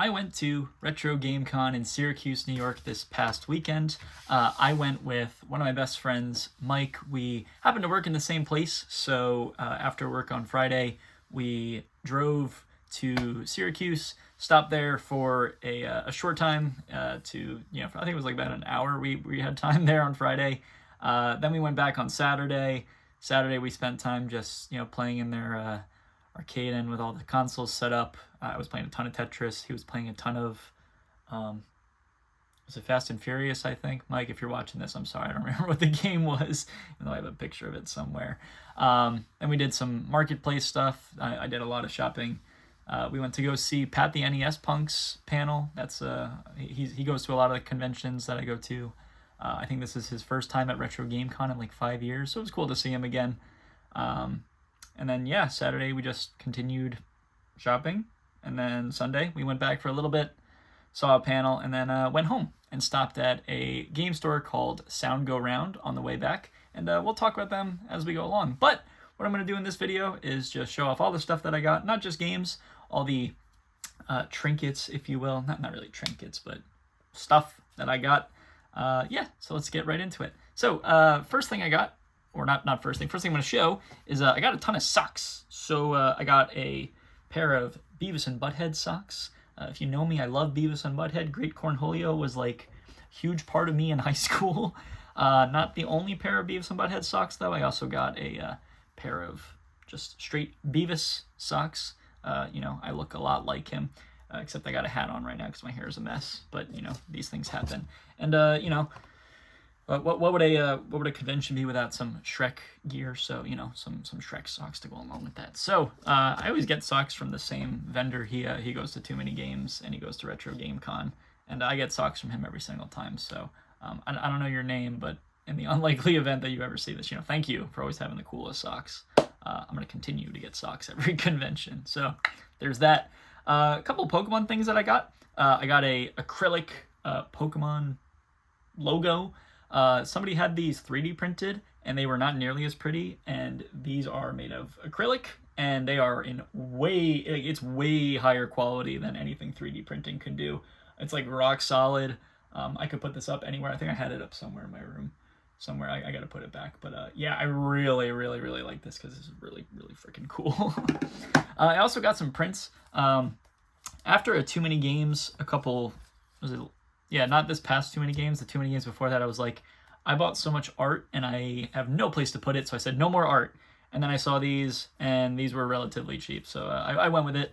I went to Retro Game Con in Syracuse, New York this past weekend. I went with one of my best friends, Mike. We happened to work in the same place, so after work on Friday, we drove to Syracuse, stopped there for a short time I think it was like about an hour. We had time there on Friday. Then we went back on Saturday. Saturday we spent time just playing in their arcade and with all the consoles set up. I was playing a ton of Tetris. He was playing a ton of was it Fast and Furious, I think? Mike, if you're watching this, I'm sorry, I don't remember what the game was, even though I have a picture of it somewhere. And we did some marketplace stuff. I did a lot of shopping. We went to go see Pat the NES Punk's panel. That's he goes to a lot of the conventions that I go to. I think this is his first time at Retro Game Con in like 5 years, so it was cool to see him again. And then, Saturday we just continued shopping. And then Sunday we went back for a little bit, saw a panel, and then went home and stopped at a game store called Sound Go Round on the way back. And we'll talk about them as we go along. But what I'm going to do in this video is just show off all the stuff that I got, not just games, all the trinkets, if you will. Not really trinkets, but stuff that I got. So let's get right into it. So first thing I got, or not first thing I'm going to show is I got a ton of socks. So I got a pair of Beavis and Butthead socks. If you know me, I love Beavis and Butthead. Great Cornholio was like a huge part of me in high school. Not the only pair of Beavis and Butthead socks, though. I also got a pair of just straight Beavis socks. I look a lot like him, except I got a hat on right now because my hair is a mess. But these things happen. And what would a convention be without some Shrek gear? So some Shrek socks to go along with that. So I always get socks from the same vendor. He goes to Too Many Games and he goes to Retro Game Con, and I get socks from him every single time. So I don't know your name, but in the unlikely event that you ever see this, thank you for always having the coolest socks. I'm gonna continue to get socks every convention. So there's that. A couple of Pokemon things that I got. I got a acrylic Pokemon logo. Somebody had these 3D printed and they were not nearly as pretty, and these are made of acrylic and they are in it's way higher quality than anything 3D printing can do. It's like rock solid. I could put this up anywhere. I think I had it up somewhere in my room somewhere. I gotta put it back, but I really like this because this is really freaking cool. I also got some prints after a Too Many Games not this past Too Many Games, the Too Many Games before that. I was like, I bought so much art and I have no place to put it, so I said no more art. And then I saw these, and these were relatively cheap, so I went with it.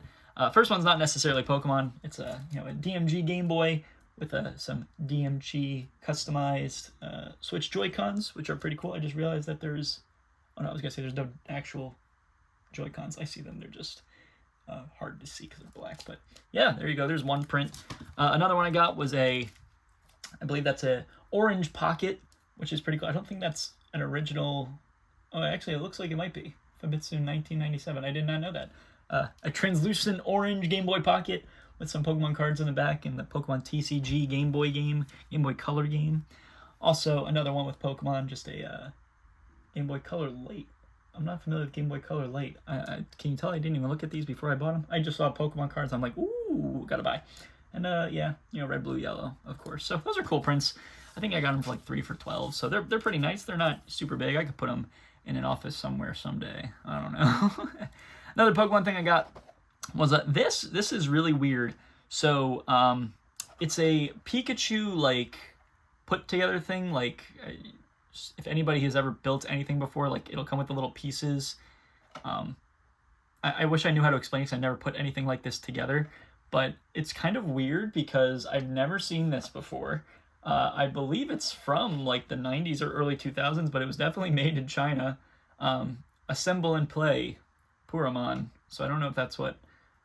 First one's not necessarily Pokemon. It's a DMG Game Boy with some DMG customized Switch Joy-Cons, which are pretty cool. I just realized that there's no actual Joy-Cons. I see them, they're just hard to see because they're black. But yeah, there you go, there's one print. Another one I got was I believe that's a Orange Pocket, which is pretty cool. I don't think that's an original. Oh, actually, it looks like it might be. Famitsu 1997. I did not know that. A translucent orange Game Boy Pocket with some Pokemon cards in the back and the Pokemon TCG Game Boy Color game. Also, another one with Pokemon, just a Game Boy Color Lite. I'm not familiar with Game Boy Color Lite. Can you tell I didn't even look at these before I bought them? I just saw Pokemon cards. I'm like, ooh, gotta buy. And red, blue, yellow, of course. So those are cool prints. I think I got them for like 3 for $12. So they're pretty nice. They're not super big. I could put them in an office somewhere someday. I don't know. Another Pokemon thing I got was this. This is really weird. So it's a Pikachu like put together thing. Like if anybody has ever built anything before, like it'll come with the little pieces. I wish I knew how to explain it because I never put anything like this together. But it's kind of weird because I've never seen this before. I believe it's from like the 90s or early 2000s, but it was definitely made in China. Assemble and Play Puramon. So I don't know if that's what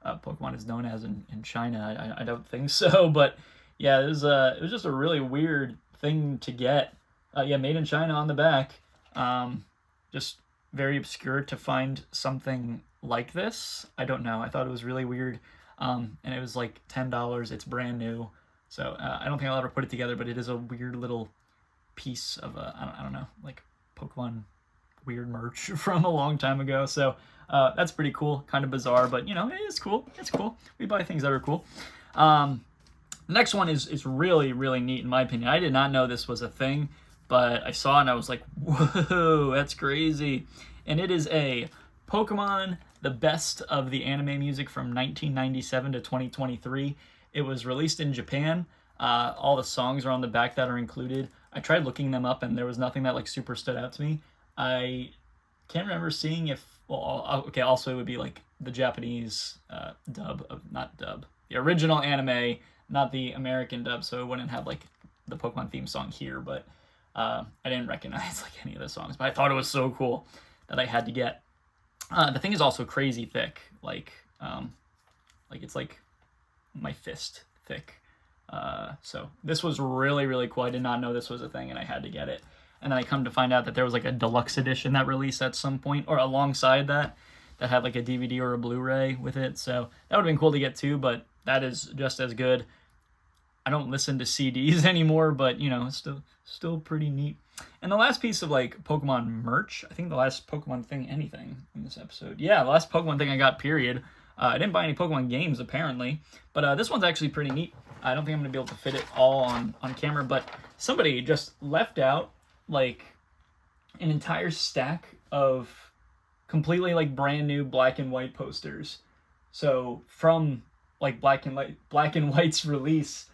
Pokemon is known as in China. I don't think so. But yeah, it was just a really weird thing to get. Made in China on the back. Just very obscure to find something like this. I don't know. I thought it was really weird. And it was like $10. It's brand new. So I don't think I'll ever put it together, but it is a weird little piece of I don't know, like Pokemon weird merch from a long time ago. So that's pretty cool, kind of bizarre, but it's cool. It's cool. We buy things that are cool. The next one is really, really neat in my opinion. I did not know this was a thing, but I saw it and I was like, whoa, that's crazy. And it is a Pokemon The Best of the Anime Music from 1997 to 2023. It was released in Japan. All the songs are on the back that are included. I tried looking them up and there was nothing that like super stood out to me. I can't remember seeing if, well, okay, also it would be like the Japanese dub of, not dub, the original anime, not the American dub, so it wouldn't have like the Pokemon theme song here, but I didn't recognize like any of the songs, but I thought it was so cool that I had to get. The thing is also crazy thick, like it's like my fist thick. So this was really, really cool. I did not know this was a thing and I had to get it. And then I come to find out that there was like a deluxe edition that released at some point, or alongside that had like a DVD or a Blu-ray with it. So that would have been cool to get too, but that is just as good. I don't listen to CDs anymore, but you know, it's still pretty neat. And the last piece of like Pokemon merch, I think the last Pokemon thing, anything in this episode. Yeah, the last Pokemon thing I got, period. I didn't buy any Pokemon games apparently, but this one's actually pretty neat. I don't think I'm going to be able to fit it all on camera, but somebody just left out like an entire stack of completely like brand new black and white posters. So from like Black and White's release,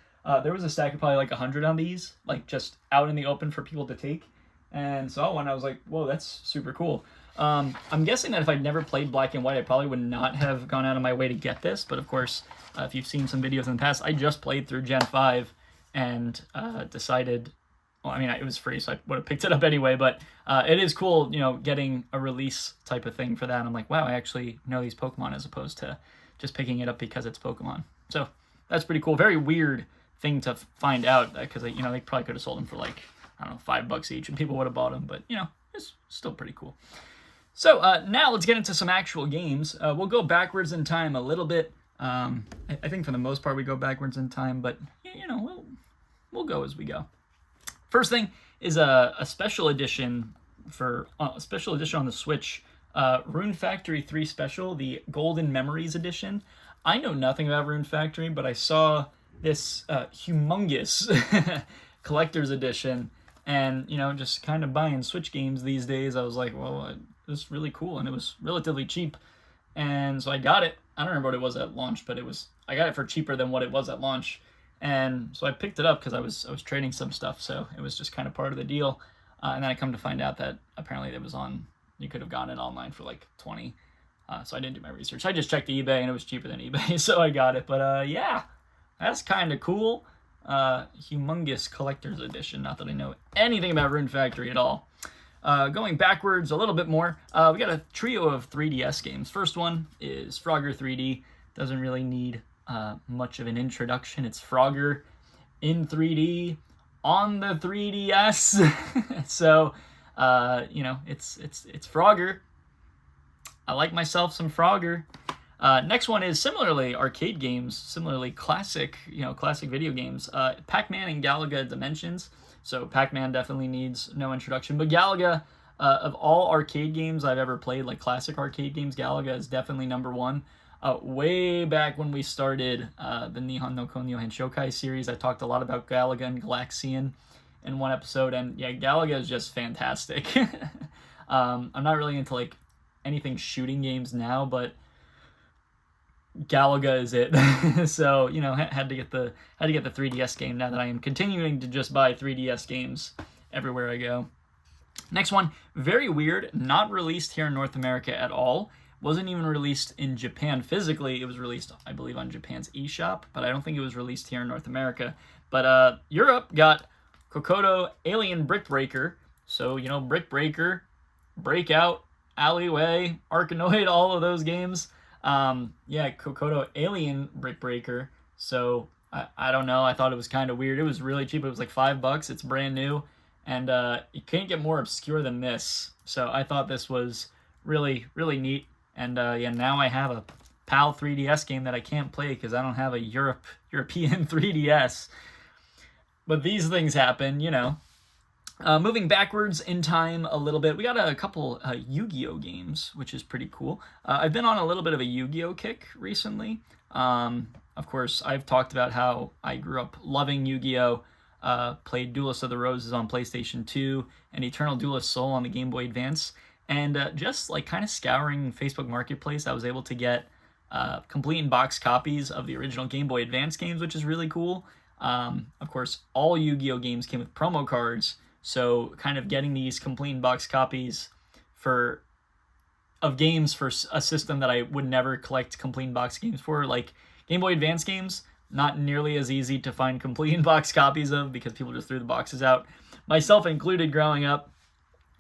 there was a stack of probably like 100 on these, like just out in the open for people to take. And saw one, I was like, whoa, that's super cool. I'm guessing that if I'd never played Black and White, I probably would not have gone out of my way to get this. But of course, if you've seen some videos in the past, I just played through Gen 5 and decided, well, I mean, it was free, so I would have picked it up anyway. But it is cool, you know, getting a release type of thing for that. I'm like, wow, I actually know these Pokemon as opposed to just picking it up because it's Pokemon. So that's pretty cool. Very weird thing to find out because, you know, they probably could have sold them for like, I don't know, $5 each and people would have bought them. But, you know, it's still pretty cool. So now let's get into some actual games. We'll go backwards in time a little bit. I think for the most part we go backwards in time, but you know, we'll go as we go. First thing is a special edition on the Switch, Rune Factory 3 Special, the Golden Memories edition. I know nothing about Rune Factory, but I saw this humongous collector's edition, and you know, just kind of buying Switch games these days, I was like, well, this is really cool, and it was relatively cheap, and so I got it. I don't remember what it was at launch, but I got it for cheaper than what it was at launch, and so I picked it up because I was trading some stuff, so it was just kind of part of the deal. And then I come to find out that apparently it was you could have gotten it online for like 20. So I didn't do my research. I just checked eBay and it was cheaper than eBay, so I got it. But yeah, that's kind of cool. Humongous collector's edition. Not that I know anything about Rune Factory at all. Going backwards a little bit more, we got a trio of 3DS games. First one is Frogger 3D. Doesn't really need much of an introduction. It's Frogger in 3D on the 3DS. So, you know, it's Frogger. I like myself some Frogger. Next one is similarly arcade games, similarly classic video games. Pac-Man and Galaga Dimensions. So Pac-Man definitely needs no introduction, but Galaga, of all arcade games I've ever played, like classic arcade games, Galaga is definitely number one. Way back when we started the Nihon no Konyo Henshokai series, I talked a lot about Galaga and Galaxian in one episode, and yeah, Galaga is just fantastic. I'm not really into like anything shooting games now, but Galaga is it. So, you know, had to get the 3DS game now that I am continuing to just buy 3DS games everywhere I go. Next one, very weird, not released here in North America at all. Wasn't even released in Japan physically. It was released, I believe, on Japan's eShop, but I don't think it was released here in North America. But Europe got Cocoto Alien Brick Breaker. So, you know, Brick Breaker, Breakout, Alleyway, Arkanoid, all of those games. Yeah, Cocoto Alien Brick Breaker. So I don't know. I thought it was kind of weird. It was really cheap. It was like $5. It's brand new, and you can't get more obscure than this. So I thought this was really, really neat. And yeah, now I have a PAL 3DS game that I can't play because I don't have a European 3DS. But these things happen, you know. Moving backwards in time a little bit, we got a couple Yu-Gi-Oh games, which is pretty cool. I've been on a little bit of a Yu-Gi-Oh kick recently. Of course, I've talked about how I grew up loving Yu-Gi-Oh! Played Duelist of the Roses on PlayStation 2 and Eternal Duelist Soul on the Game Boy Advance. And just like kind of scouring Facebook Marketplace, I was able to get complete in-box copies of the original Game Boy Advance games, which is really cool. Of course, all Yu-Gi-Oh! Games came with promo cards, so kind of getting these complete in-box copies of games for a system that I would never collect complete in-box games for, like Game Boy Advance games, not nearly as easy to find complete in-box copies of because people just threw the boxes out, myself included growing up.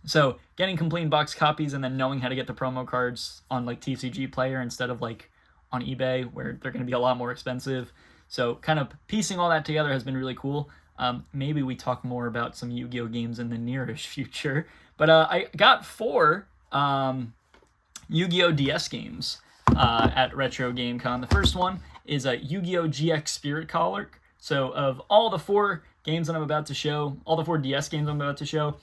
So getting complete in-box copies and then knowing how to get the promo cards on like TCG Player instead of like on eBay where they're going to be a lot more expensive. So kind of piecing all that together has been really cool. Maybe we talk more about some Yu-Gi-Oh! Games in the nearish future. But I got 4 Yu-Gi-Oh! DS games at Retro Game Con. The first one is a Yu-Gi-Oh! GX Spiritcaller. So of all the 4 games that I'm about to show, all the 4 DS games I'm about to show,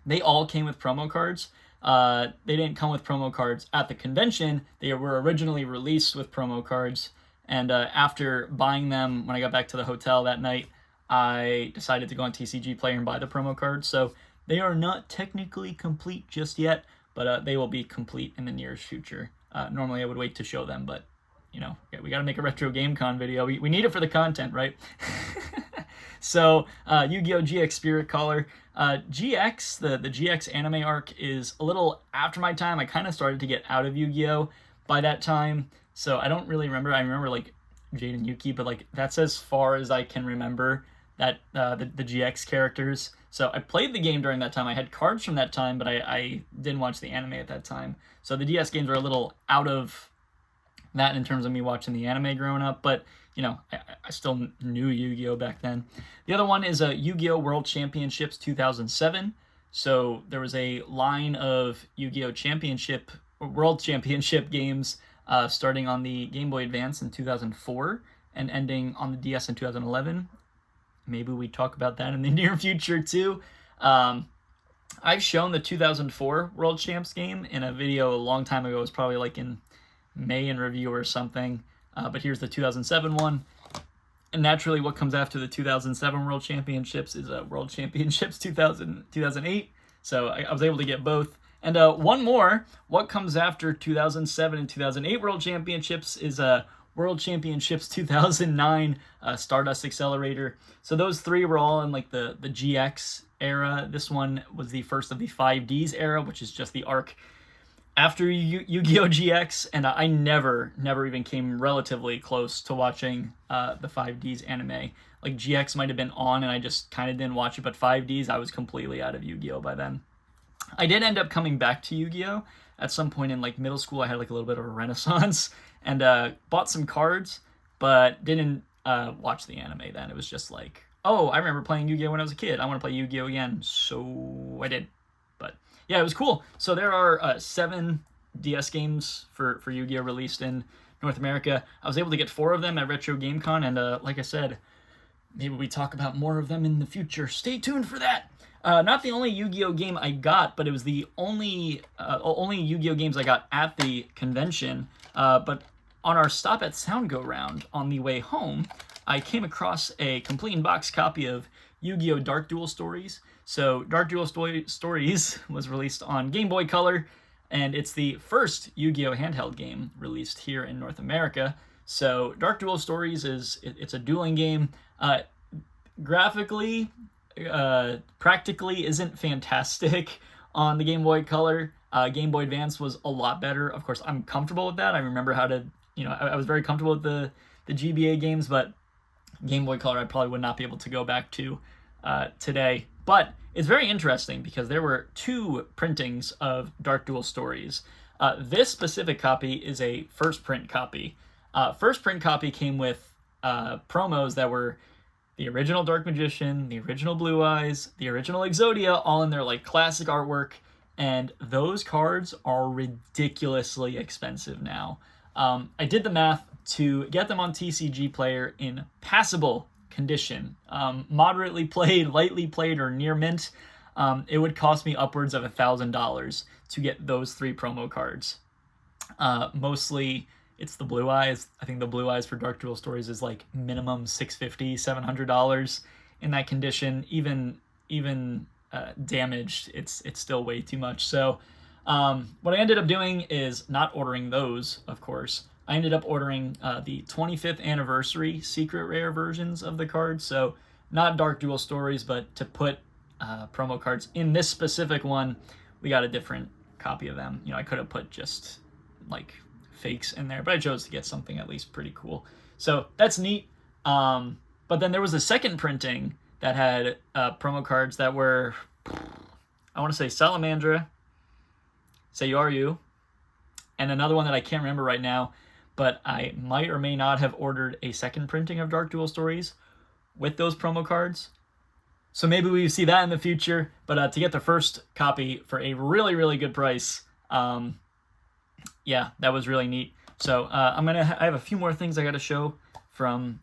they all came with promo cards. They didn't come with promo cards at the convention. They were originally released with promo cards. And after buying them, when I got back to the hotel that night, I decided to go on TCG Player and buy the promo cards. So they are not technically complete just yet, but they will be complete in the nearest future. Normally I would wait to show them, but you know, we got to make a Retro Game Con video. We need it for the content, right? So Yu-Gi-Oh! GX Spiritcaller. GX, the GX anime arc is a little after my time. I kind of started to get out of Yu-Gi-Oh! By that time, so I don't really remember. I remember like Jade and Yuki, but like that's as far as I can remember that the GX characters. So I played the game during that time. I had cards from that time, but I didn't watch the anime at that time. So the DS games were a little out of that in terms of me watching the anime growing up, but you know, I still knew Yu-Gi-Oh! Back then. The other one is Yu-Gi-Oh! World Championships 2007. So there was a line of Yu-Gi-Oh! World Championship games starting on the Game Boy Advance in 2004 and ending on the DS in 2011. Maybe we talk about that in the near future too. I've shown the 2004 World Champs game in a video a long time ago. It was probably like in May in review or something. But here's the 2007 one. And naturally, what comes after the 2007 World Championships is World Championships 2008. So I was able to get both. And one more, what comes after 2007 and 2008 World Championships is World Championships 2009 Stardust Accelerator. So those 3 were all in like the GX era. This one was the first of the 5Ds era, which is just the arc after Yu-Gi-Oh! GX, and I never even came relatively close to watching the 5Ds anime. Like GX might have been on, and I just kind of didn't watch it, but 5Ds, I was completely out of Yu-Gi-Oh! By then. I did end up coming back to Yu-Gi-Oh! At some point in like middle school. I had like a little bit of a renaissance, and bought some cards, but didn't watch the anime then. It was just like, oh, I remember playing Yu-Gi-Oh! When I was a kid. I want to play Yu-Gi-Oh! Again, so I did. But yeah, it was cool. So there are 7 DS games for Yu-Gi-Oh! Released in North America. I was able to get 4 of them at Retro Game Con, and like I said, maybe we talk about more of them in the future. Stay tuned for that. Not the only Yu-Gi-Oh! Game I got, but it was the only Yu-Gi-Oh! Games I got at the convention. But on our stop at Sound Go Round on the way home, I came across a complete in-box copy of Yu-Gi-Oh! Dark Duel Stories. So Dark Duel Stories was released on Game Boy Color, and it's the first Yu-Gi-Oh! Handheld game released here in North America. So Dark Duel Stories it's a dueling game. Graphically, practically isn't fantastic on the Game Boy Color. Game Boy Advance was a lot better. Of course, I'm comfortable with that. I remember how to, I was very comfortable with the GBA games, but Game Boy Color I probably would not be able to go back to today. But it's very interesting because there were 2 printings of Dark Duel Stories. This specific copy is a first print copy. First print copy came with promos that were the original Dark Magician, the original Blue Eyes, the original Exodia, all in their like classic artwork, and those cards are ridiculously expensive now. I did the math to get them on TCG Player in passable condition, moderately played, lightly played, or near mint. It would cost me upwards of $1,000 to get those 3 promo cards. Mostly it's the blue eyes. I think the blue eyes for Dark Duel Stories is like minimum $650, $700 in that condition. Even damaged, it's still way too much. So what I ended up doing is not ordering those, of course. I ended up ordering the 25th anniversary secret rare versions of the cards. So not Dark Duel Stories, but to put promo cards in this specific one, we got a different copy of them. I could have put just like fakes in there, but I chose to get something at least pretty cool. So that's neat. But then there was a second printing that had promo cards that were, I want to say Salamandra, Sayaru, and another one that I can't remember right now, but I might or may not have ordered a second printing of Dark Duel Stories with those promo cards. So maybe we see that in the future, but to get the first copy for a really, really good price, yeah, that was really neat. So I have a few more things I got to show from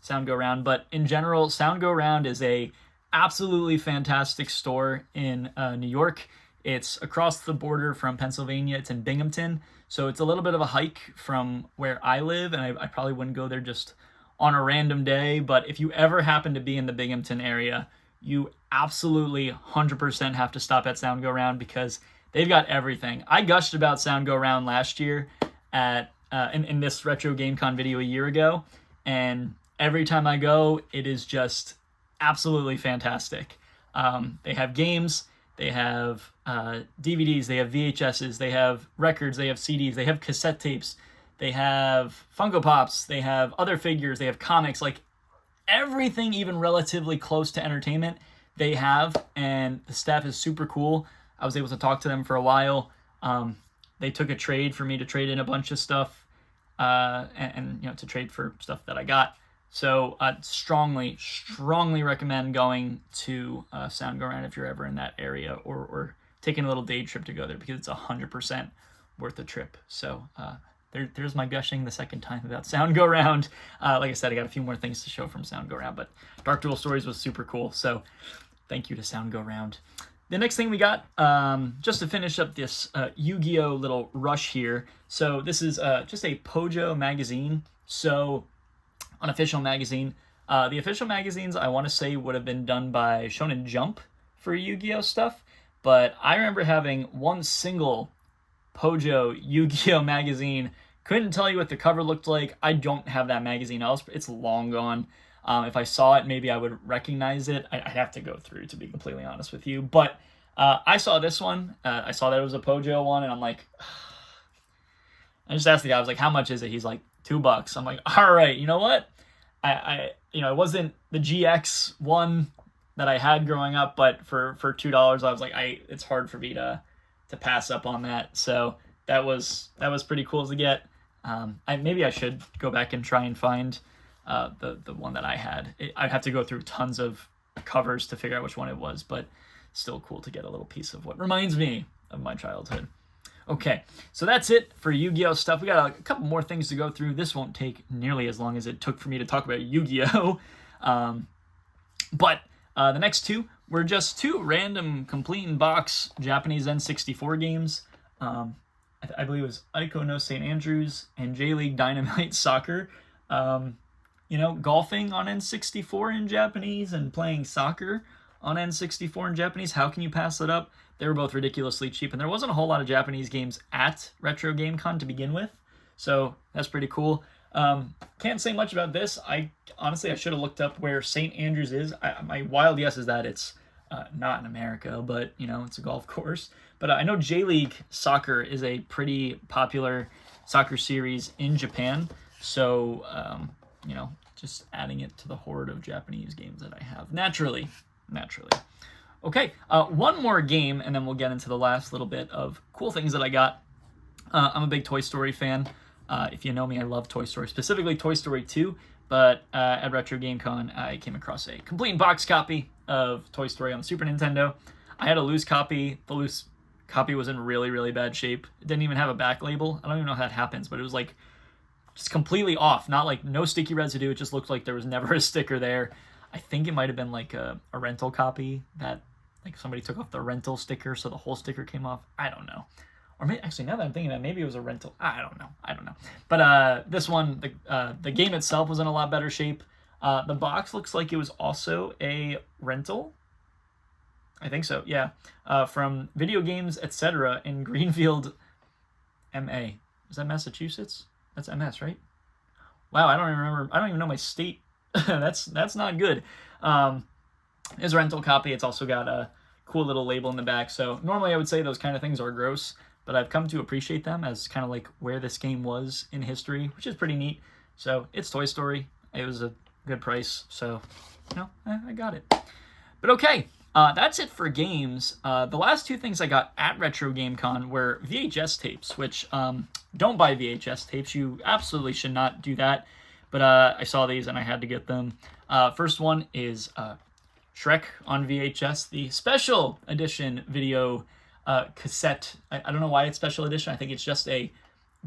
Sound Go Round, but in general, Sound Go Round is a absolutely fantastic store in New York. It's across the border from Pennsylvania. It's in Binghamton, so it's a little bit of a hike from where I live, and I probably wouldn't go there just on a random day, but if you ever happen to be in the Binghamton area, you absolutely 100% have to stop at Sound Go Round because they've got everything. I gushed about Sound Go Round last year at in this Retro GameCon video a year ago, and every time I go, it is just absolutely fantastic. They have games, they have DVDs, they have VHSs, they have records, they have CDs, they have cassette tapes, they have Funko Pops, they have other figures, they have comics, like everything even relatively close to entertainment they have, and the staff is super cool. I was able to talk to them for a while. They took a trade for me to trade in a bunch of stuff, and to trade for stuff that I got. So strongly recommend going to Sound Go Round if you're ever in that area, or taking a little day trip to go there, because it's 100% worth the trip. So there's my gushing the second time about Sound Go Round. Like I said, I got a few more things to show from Sound Go Round, but Dark Duel Stories was super cool. So thank you to Sound Go Round. The next thing we got, just to finish up this YuGiOh little rush here. So this is just a YuGiOh magazine. So an official magazine. The official magazines, I want to say, would have been done by Shonen Jump for YuGiOh stuff. But I remember having one single YuGiOh magazine. Couldn't tell you what the cover looked like. I don't have that magazine else. It's long gone. If I saw it, maybe I would recognize it. I'd have to go through, to be completely honest with you. But I saw this one. I saw that it was a YuGiOh one, and I'm like, I just asked the guy, I was like, how much is it? He's like, $2. I'm like, all right, you know what? It wasn't the GX one that I had growing up, but for $2, I was like, it's hard for me to pass up on that. So that was pretty cool to get. Maybe I should go back and try and find the one that I had. I'd have to go through tons of covers to figure out which one it was, but still cool to get a little piece of what reminds me of my childhood. Okay, so that's it for YuGiOh stuff. We got a couple more things to go through. This won't take nearly as long as it took for me to talk about YuGiOh. But the next two were just two random complete in box Japanese N64 games. I believe it was Aiko no St. Andrews and J-League Dynamite Soccer. Golfing on N64 in Japanese and playing soccer on N64 in Japanese. How can you pass that up? They were both ridiculously cheap, and there wasn't a whole lot of Japanese games at Retro GameCon to begin with, so that's pretty cool. Can't say much about this. I should have looked up where St. Andrews is. My wild guess is that it's not in America, but it's a golf course. But I know J-League Soccer is a pretty popular soccer series in Japan, so just adding it to the horde of Japanese games that I have naturally. Okay, one more game, and then we'll get into the last little bit of cool things that I got. I'm a big Toy Story fan. If you know me, I love Toy Story, specifically Toy Story 2, but at Retro GameCon, I came across a complete in-box copy of Toy Story on the Super Nintendo. I had a loose copy. The loose copy was in really, really bad shape. It didn't even have a back label. I don't even know how that happens, but it was like just completely off. Not like no sticky residue. It just looked like there was never a sticker there. I think it might have been like a rental copy that like somebody took off the rental sticker, so the whole sticker came off. I don't know. Or maybe, actually, now that I'm thinking that, maybe it was a rental. I don't know. But this one, the game itself was in a lot better shape. The box looks like it was also a rental. I think so, yeah. From Video Games, Etc. in Greenfield, MA. Is that Massachusetts? That's MS, right? Wow, I don't even remember. I don't even know my state. That's not good. It's a rental copy. It's also got a cool little label in the back. So normally I would say those kind of things are gross, but I've come to appreciate them as kind of like where this game was in history, which is pretty neat. So it's Toy Story. It was a good price. So, I got it. But okay, that's it for games. The last two things I got at Retro Game Con were VHS tapes, which don't buy VHS tapes. You absolutely should not do that. But I saw these and I had to get them. First one is Shrek on VHS, the special edition video cassette. I don't know why it's special edition. I think it's just a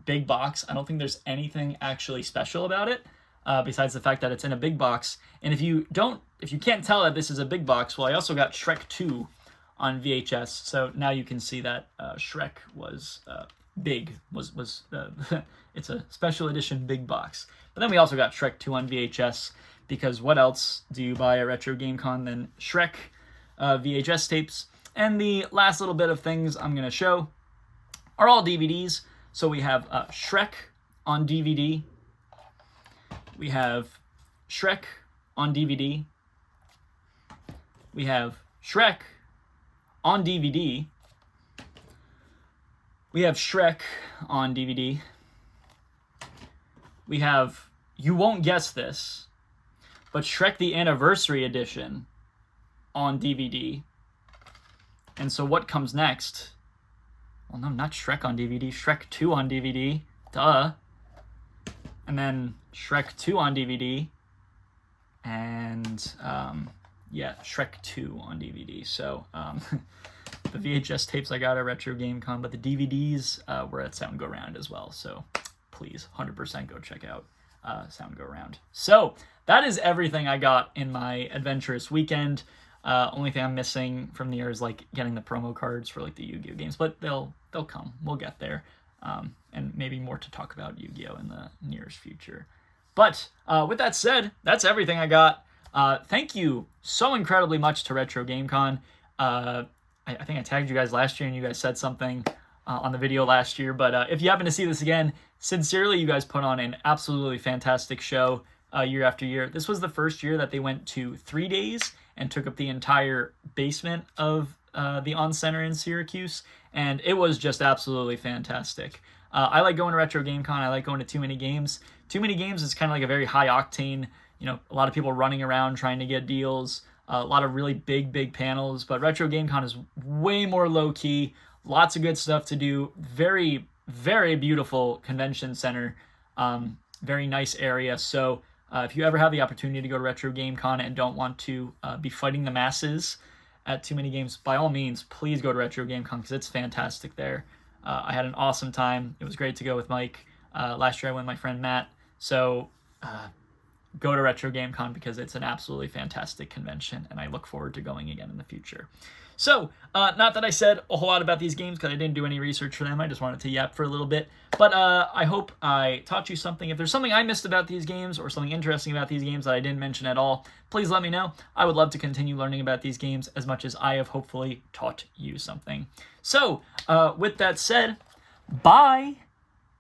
big box. I don't think there's anything actually special about it besides the fact that it's in a big box. And if you can't tell that this is a big box, well, I also got Shrek 2 on VHS. So now you can see that Shrek was big. It's a special edition big box. But then we also got Shrek 2 on VHS, because what else do you buy at Retro Game Con than Shrek VHS tapes? And the last little bit of things I'm going to show are all DVDs. So we have Shrek on DVD. We have Shrek on DVD. We have Shrek on DVD. We have Shrek on DVD. We have, you won't guess this, but Shrek the Anniversary Edition on DVD. And so what comes next? Well, no, not Shrek on DVD. Shrek 2 on DVD. Duh. And then Shrek 2 on DVD. And, Shrek 2 on DVD. So, the VHS tapes I got at Retro Game Con, but the DVDs were at Sound Go Round as well. So, please, 100% go check out Sound Go Round. So, that is everything I got in my adventurous weekend. Only thing I'm missing from the year is like getting the promo cards for like the Yu-Gi-Oh games, but they'll come. We'll get there, and maybe more to talk about Yu-Gi-Oh in the nearest future. But with that said, that's everything I got. Thank you so incredibly much to Retro Game Con. I think I tagged you guys last year and you guys said something on the video last year. But if you happen to see this again, sincerely, you guys put on an absolutely fantastic show year after year. This was the first year that they went to 3 days and took up the entire basement of the On-Center in Syracuse. And it was just absolutely fantastic. I like going to Retro Game Con. I like going to Too Many Games. Too Many Games is kind of like a very high octane, a lot of people running around trying to get deals, a lot of really big panels. But Retro Game Con is way more low key, lots of good stuff to do. Very, very beautiful convention center, very nice area. So if you ever have the opportunity to go to Retro Game Con and don't want to be fighting the masses at Too Many Games, by all means, please go to Retro Game Con because it's fantastic there. I had an awesome time. It was great to go with Mike. Last year I went with my friend Matt. So go to Retro Game Con because it's an absolutely fantastic convention, and I look forward to going again in the future. So, not that I said a whole lot about these games because I didn't do any research for them. I just wanted to yap for a little bit. But I hope I taught you something. If there's something I missed about these games or something interesting about these games that I didn't mention at all, please let me know. I would love to continue learning about these games as much as I have hopefully taught you something. So, with that said, bye!